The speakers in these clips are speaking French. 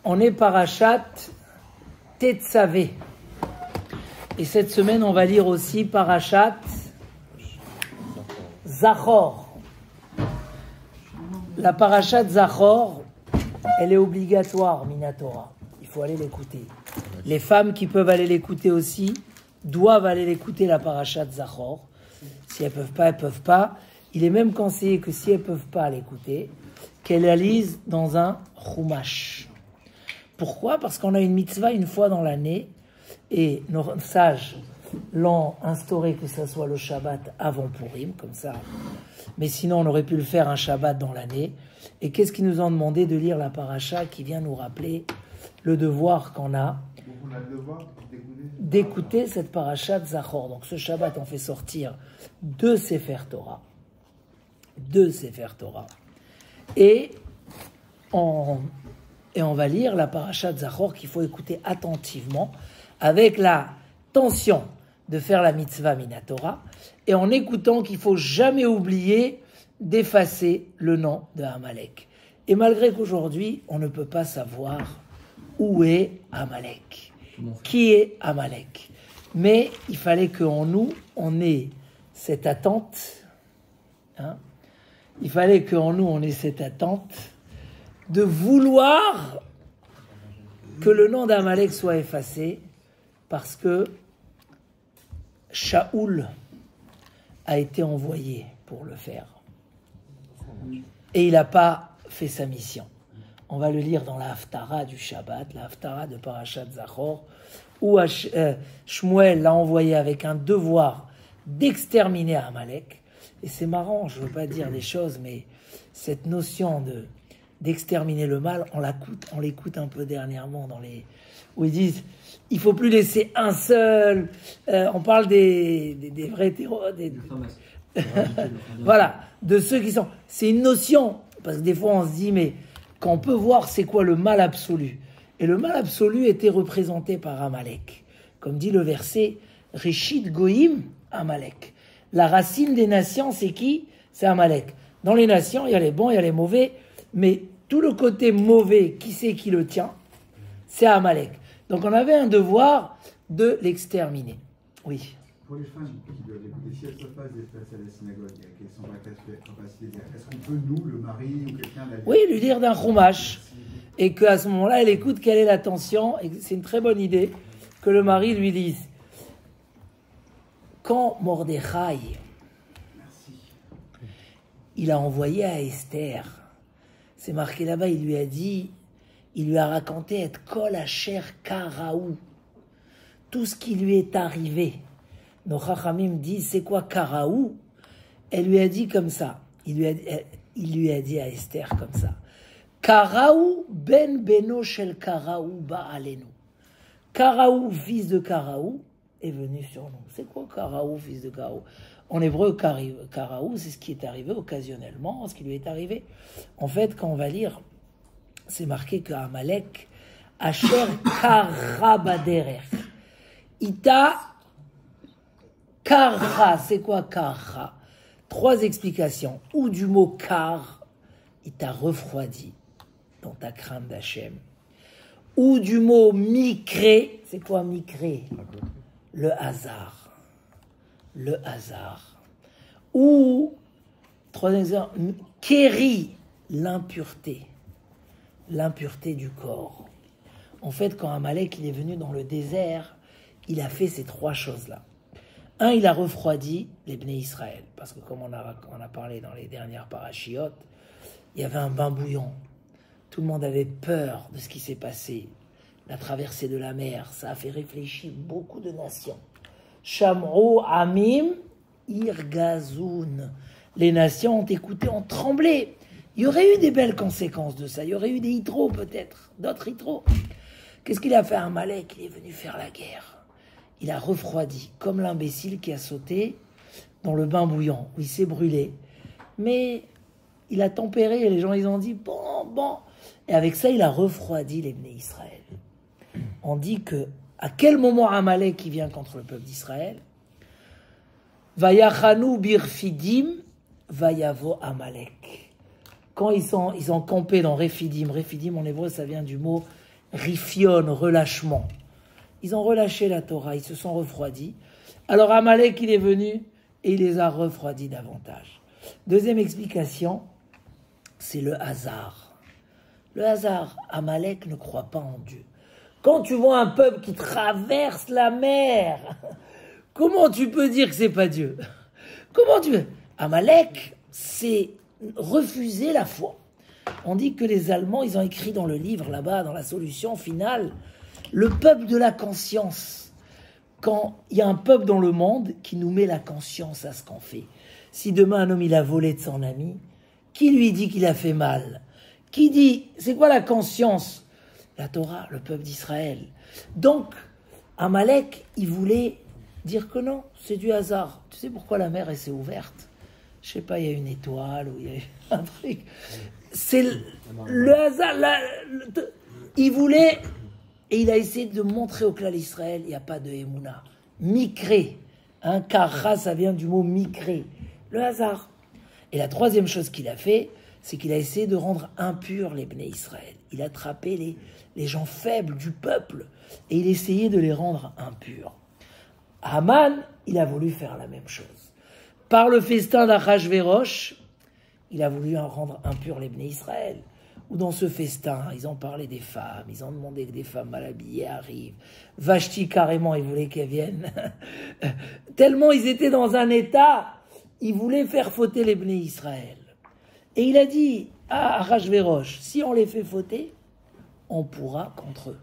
On est parashat Tetzavé. Et cette semaine, on va lire aussi parashat Zachor. La parashat Zachor, elle est obligatoire, Minatora. Il faut aller l'écouter. Les femmes qui peuvent aller l'écouter aussi doivent aller l'écouter, la parashat Zachor. Si elles peuvent pas, elles peuvent pas. Il est même conseillé que si elles peuvent pas l'écouter, qu'elles la lisent dans un chumash. Pourquoi ? Parce qu'on a une mitzvah une fois dans l'année et nos sages l'ont instauré que ça soit le Shabbat avant Purim, comme ça. Mais sinon, on aurait pu le faire un Shabbat dans l'année. Et qu'est-ce qu'ils nous ont demandé de lire la paracha qui vient nous rappeler le devoir qu'on a d'écouter cette paracha de Zachor. Donc ce Shabbat, on fait sortir deux Sefer Torah. Et on va lire la paracha de Zachor qu'il faut écouter attentivement, avec la tension de faire la mitzvah Minatora, et en écoutant qu'il ne faut jamais oublier d'effacer le nom de Amalek. Et malgré qu'aujourd'hui, on ne peut pas savoir où est Amalek, qui est Amalek. Mais il fallait qu'en nous, on ait cette attente, il fallait qu'en nous, on ait cette attente de vouloir que le nom d'Amalek soit effacé, parce que Shaoul a été envoyé pour le faire. Et il n'a pas fait sa mission. On va le lire dans la Haftara du Shabbat, la Haftara de Parashat Zachor, où Shmuel l'a envoyé avec un devoir d'exterminer Amalek. Et c'est marrant, je ne veux pas dire des choses, mais cette notion d'exterminer le mal, on l'écoute un peu dernièrement où ils disent il ne faut plus laisser un seul. On parle des vrais terroristes. Voilà, de ceux qui sont. C'est une notion, parce que des fois on se dit, mais quand on peut voir c'est quoi le mal absolu. Et le mal absolu était représenté par Amalek. Comme dit le verset, Reshit Goïm, Amalek. La racine des nations, c'est qui ? C'est Amalek. Dans les nations, il y a les bons, il y a les mauvais, mais tout le côté mauvais, qui c'est qui le tient ? C'est Amalek. Donc on avait un devoir de l'exterminer. Oui. Pour les femmes qui doivent écouter, si elles ne peuvent pas se déplacer à la synagogue, qu'elles sont pas capacités, est-ce qu'on peut, nous, le mari ou quelqu'un, oui, lui dire d'un chumash, et qu'à ce moment-là, elle écoute quelle est la tension, et c'est une très bonne idée que le mari lui dise. Quand Mordechai, il a envoyé à Esther, c'est marqué là-bas, il lui a raconté être kol asher karaou, tout ce qui lui est arrivé. Nos chachamim disent, c'est quoi karaou ? Elle lui a dit comme ça, il lui a dit à Esther comme ça, Karaou ben beno shel karaou ba'alenu. Karaou, fils de Karaou, est venu sur nous. C'est quoi Karaou, fils de Karaou ? En hébreu, Karaou, c'est ce qui est arrivé occasionnellement, ce qui lui est arrivé. En fait, quand on va lire, c'est marqué que Amalek, Asher Karabaderer. Ita Kara, c'est quoi Kara ? 3 explications. Ou du mot Kar, il t'a refroidi dans ta crainte d'Hachem. Ou du mot Mikré, c'est quoi Mikré ? Le hasard. Le hasard. Ou, 3e exemple, Kéri, l'impureté. L'impureté du corps. En fait, quand Amalek il est venu dans le désert, il a fait ces 3 choses-là. Un, il a refroidi les Bnei Israël, parce que comme on a parlé dans les dernières parachiotes, il y avait un bain bouillant. Tout le monde avait peur de ce qui s'est passé. La traversée de la mer, ça a fait réfléchir beaucoup de nations. Shamro Amim Irgazoun. Les nations ont écouté, ont tremblé. Il y aurait eu des belles conséquences de ça. Il y aurait eu des hitros peut-être, d'autres hitros. Qu'est-ce qu'il a fait Amalek ? Il est venu faire la guerre. Il a refroidi, comme l'imbécile qui a sauté dans le bain bouillant, où il s'est brûlé. Mais il a tempéré, et les gens ils ont dit, bon. Et avec ça, il a refroidi les Bnei Israël. On dit que, à quel moment Amalek qui vient contre le peuple d'Israël ? Vayachanu birfidim, vayavo Amalek. quand ils ont campé dans Rephidim, Rephidim en hébreu ça vient du mot rifion, relâchement. Ils ont relâché la Torah, ils se sont refroidis. Alors Amalek il est venu et il les a refroidis davantage. Deuxième explication, c'est le hasard. Le hasard, Amalek ne croit pas en Dieu. Quand tu vois un peuple qui traverse la mer, comment tu peux dire que c'est pas Dieu? Comment tu veux? Amalek, c'est refuser la foi. On dit que les Allemands, ils ont écrit dans le livre, là-bas, dans la solution finale, le peuple de la conscience. Quand il y a un peuple dans le monde qui nous met la conscience à ce qu'on fait. Si demain un homme il a volé de son ami, qui lui dit qu'il a fait mal? Qui dit, c'est quoi la conscience? La Torah, le peuple d'Israël. Donc, Amalek, il voulait dire que non, c'est du hasard. Tu sais pourquoi la mer elle s'est ouverte? Je sais pas, il y a une étoile ou il y a un truc. C'est le hasard. Il voulait, et il a essayé de montrer au clan d'Israël, il n'y a pas de Emouna. Mikré. Kara, ça vient du mot mikré. Le hasard. Et la troisième chose qu'il a fait, c'est qu'il a essayé de rendre impurs les Bnei Israël. Il a attrapé les gens faibles du peuple et il essayait de les rendre impurs. Haman, il a voulu faire la même chose. Par le festin d'Achashverosh, il a voulu en rendre impurs les Bnei Israël. Ou dans ce festin, ils ont parlé des femmes, ils ont demandé que des femmes mal habillées arrivent. Vashti, carrément, ils voulaient qu'elles viennent. Tellement ils étaient dans un état, ils voulaient faire fauter les Bnei Israël. Et il a dit à Achashverosh, si on les fait fauter, on pourra contre eux.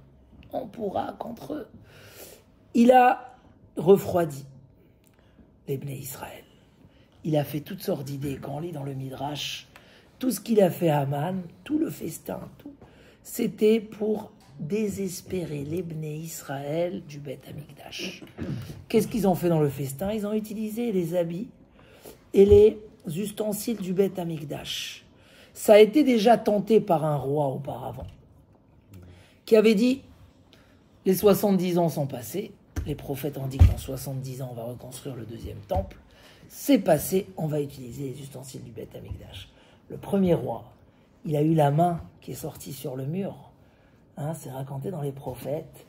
On pourra contre eux. Il a refroidi les Bnei Israël. Il a fait toutes sortes d'idées. Quand on lit dans le Midrash, tout ce qu'il a fait à Haman, tout le festin, tout, c'était pour désespérer les Bnei Israël du Beth Amikdash. Qu'est-ce qu'ils ont fait dans le festin? Ils ont utilisé les habits et les ustensiles du Beth Amikdash. Ça a été déjà tenté par un roi auparavant, qui avait dit, les 70 ans sont passés, les prophètes ont dit que dans 70 ans on va reconstruire le deuxième temple, c'est passé, on va utiliser les ustensiles du Beth Amikdash. Le premier roi, il a eu la main qui est sortie sur le mur, c'est raconté dans les prophètes,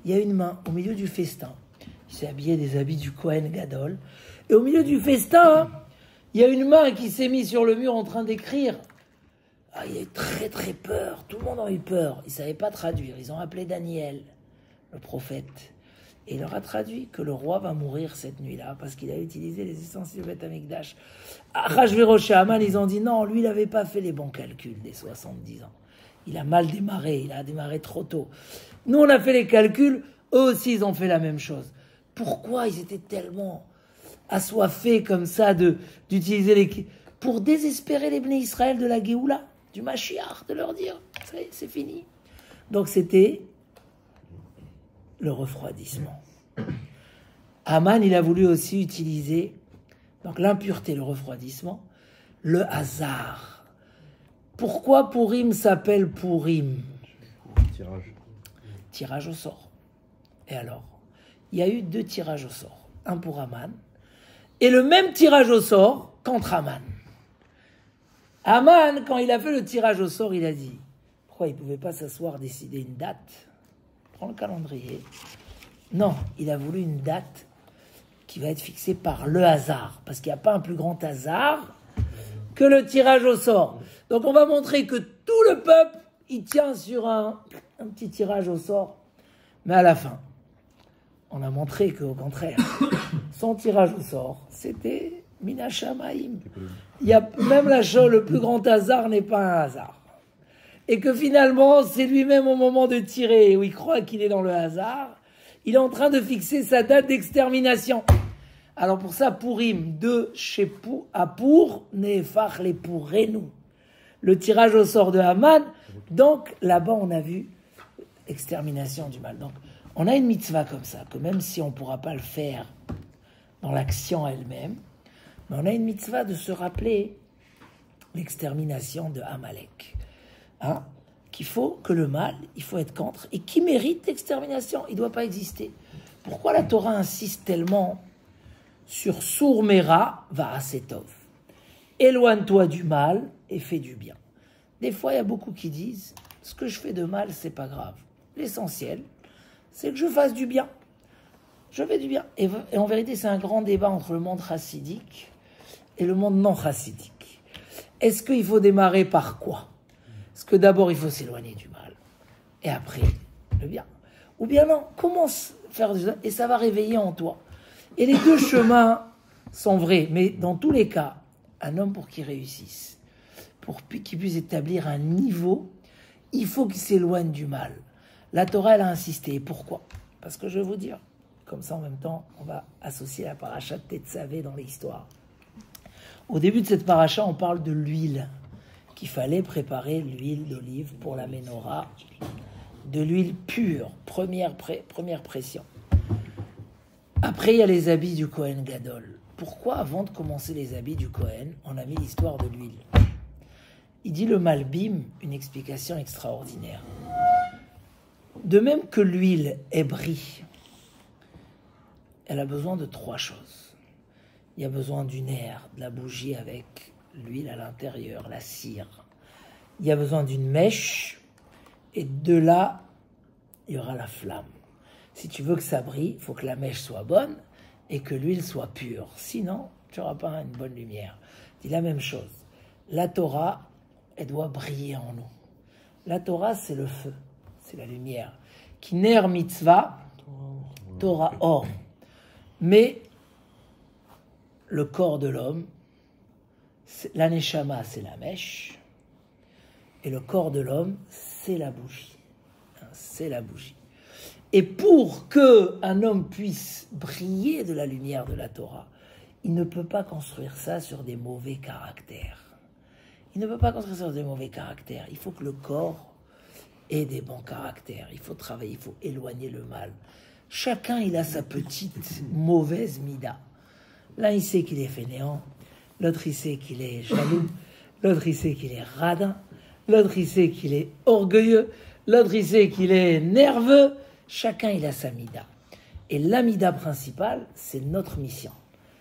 il y a une main au milieu du festin, il s'est habillé des habits du Kohen Gadol, et au milieu du festin, il y a une main qui s'est mise sur le mur en train d'écrire. Il a eu très très peur, tout le monde a eu peur, ils ne savaient pas traduire, ils ont appelé Daniel, le prophète, et il leur a traduit que le roi va mourir cette nuit-là, parce qu'il a utilisé les ustensiles du Beth Amikdash. Achashverosh et Haman, ils ont dit non, lui il n'avait pas fait les bons calculs des 70 ans, il a mal démarré, il a démarré trop tôt. Nous on a fait les calculs, eux aussi ils ont fait la même chose. Pourquoi ils étaient tellement assoiffés comme ça d'utiliser les... pour désespérer les Bnei Israël de la Géoula, du Mashiach, de leur dire, c'est fini. Donc c'était le refroidissement. Haman, il a voulu aussi utiliser, donc l'impureté, le refroidissement, le hasard. Pourquoi Purim s'appelle Purim? Tirage au sort. Et alors, il y a eu 2 tirages au sort. Un pour Haman, et le même tirage au sort contre Haman. Haman, quand il a fait le tirage au sort, il a dit, pourquoi il ne pouvait pas s'asseoir, décider une date? Prends le calendrier. Non, il a voulu une date qui va être fixée par le hasard, parce qu'il n'y a pas un plus grand hasard que le tirage au sort. Donc on va montrer que tout le peuple, il tient sur un petit tirage au sort, mais à la fin, on a montré qu'au contraire, son tirage au sort, c'était Mina Shamaim. Il y a même la chose, le plus grand hasard n'est pas un hasard. Et que finalement, c'est lui-même au moment de tirer, où il croit qu'il est dans le hasard, il est en train de fixer sa date d'extermination. Alors pour ça, Purim, de chez Pour, Nefach les Pourenu. Le tirage au sort de Haman, donc là-bas on a vu extermination du mal. Donc on a une mitzvah comme ça, que même si on ne pourra pas le faire dans l'action elle-même, mais on a une mitzvah de se rappeler l'extermination de Amalek. Qu'il faut que le mal, il faut être contre, et qui mérite l'extermination, il ne doit pas exister. Pourquoi la Torah insiste tellement sur Sourmera Va'asetov? Éloigne-toi du mal et fais du bien. Des fois, il y a beaucoup qui disent, ce que je fais de mal, c'est pas grave. L'essentiel, c'est que je fasse du bien. Je fais du bien. Et en vérité, c'est un grand débat entre le monde chassidique et le monde non chassidique. Est-ce qu'il faut démarrer par quoi? Est-ce que d'abord, il faut s'éloigner du mal et après, le bien? Ou bien non, commence à faire du bien et ça va réveiller en toi. Et les deux chemins sont vrais. Mais dans tous les cas, un homme pour qu'il réussisse, pour qu'il puisse établir un niveau, il faut qu'il s'éloigne du mal. La Torah, elle a insisté. Pourquoi? Parce que je vais vous dire, comme ça en même temps, on va associer la paracha de Tetzavé dans l'histoire. Au début de cette paracha, on parle de l'huile, qu'il fallait préparer l'huile d'olive pour la menorah, de l'huile pure, première pression. Après, il y a les habits du Kohen Gadol. Pourquoi, avant de commencer les habits du Kohen, on a mis l'histoire de l'huile? Il dit le Malbim, une explication extraordinaire. De même que l'huile ébrit, elle a besoin de 3 choses. Il y a besoin du nerf, de la bougie avec l'huile à l'intérieur, la cire. Il y a besoin d'une mèche, et de là, il y aura la flamme. Si tu veux que ça brille, il faut que la mèche soit bonne et que l'huile soit pure. Sinon, tu n'auras pas une bonne lumière. Il dit la même chose. La Torah, elle doit briller en nous. La Torah, c'est le feu, c'est la lumière. Kiner mitzvah, Torah or. Mais le corps de l'homme, la neshama, c'est la mèche. Et le corps de l'homme, c'est la bougie. C'est la bougie. Et pour qu'un homme puisse briller de la lumière de la Torah, il ne peut pas construire ça sur des mauvais caractères. Il ne peut pas construire ça sur des mauvais caractères. Il faut que le corps ait des bons caractères. Il faut travailler, il faut éloigner le mal. Chacun, il a sa petite mauvaise mida. L'un, il sait qu'il est fainéant. L'autre, il sait qu'il est jaloux. L'autre, il sait qu'il est radin. L'autre, il sait qu'il est orgueilleux. L'autre, il sait qu'il est nerveux. Chacun, il a sa mida. Et la mida principale, c'est notre mission.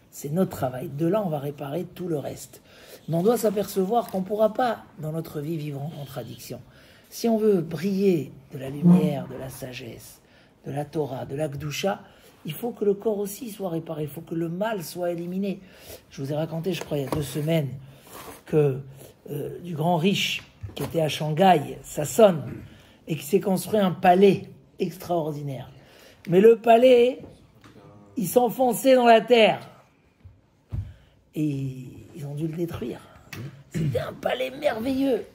C'est notre travail. De là, on va réparer tout le reste. Mais on doit s'apercevoir qu'on ne pourra pas, dans notre vie, vivre en contradiction. Si on veut briller de la lumière, de la sagesse, de la Torah, de la Gdusha, il faut que le corps aussi soit réparé. Il faut que le mal soit éliminé. Je vous ai raconté, je crois, il y a 2 semaines, que du grand riche qui était à Shanghai, ça sonne, et qui s'est construit un palais extraordinaire. Mais le palais, il s'enfonçait dans la terre. Et ils ont dû le détruire. C'était un palais merveilleux.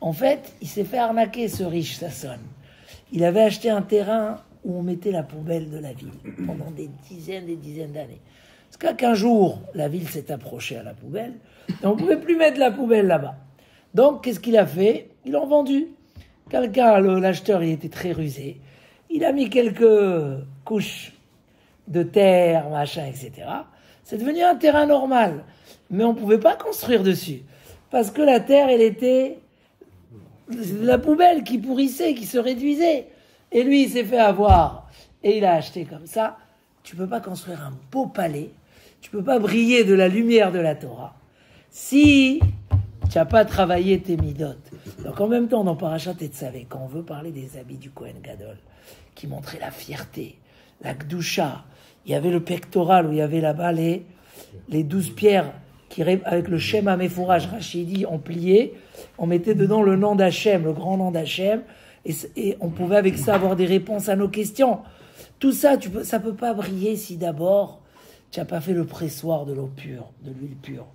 En fait, il s'est fait arnaquer, ce riche Sasson. Il avait acheté un terrain où on mettait la poubelle de la ville pendant des dizaines d'années. Jusqu'à qu'un jour, la ville s'est approchée à la poubelle et on ne pouvait plus mettre la poubelle là-bas. Donc, qu'est-ce qu'il a fait? Ils l'ont vendu. Quelqu'un, l'acheteur, il était très rusé. Il a mis quelques couches de terre, machin, etc. C'est devenu un terrain normal. Mais on ne pouvait pas construire dessus. Parce que la terre, elle était la poubelle qui pourrissait, qui se réduisait. Et lui, il s'est fait avoir. Et il a acheté comme ça. Tu ne peux pas construire un beau palais. Tu ne peux pas briller de la lumière de la Torah. Si tu n'as pas travaillé tes midotes. Donc en même temps, dans Parashat Tetzavé, quand on veut parler des habits du Kohen Gadol, qui montraient la fierté, la Gdusha, il y avait le pectoral où il y avait là-bas les 12 pierres qui, avec le Shem HaMefouraj, Rachidi, on pliait, on mettait dedans le nom d'Hachem, le grand nom d'Hachem, et on pouvait avec ça avoir des réponses à nos questions. Tout ça, ça ne peut pas briller si d'abord tu n'as pas fait le pressoir de l'eau pure, de l'huile pure.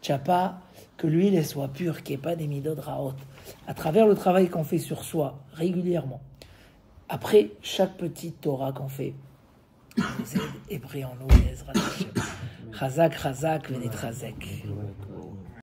Tu n'as pas que l'huile elle soit pure, qu'il n'y ait pas des midot raot. À travers le travail qu'on fait sur soi, régulièrement. Après, chaque petite Torah qu'on fait, est pris en nous, Ezra Hashem. Chazak, Chazak, Venet Chazek.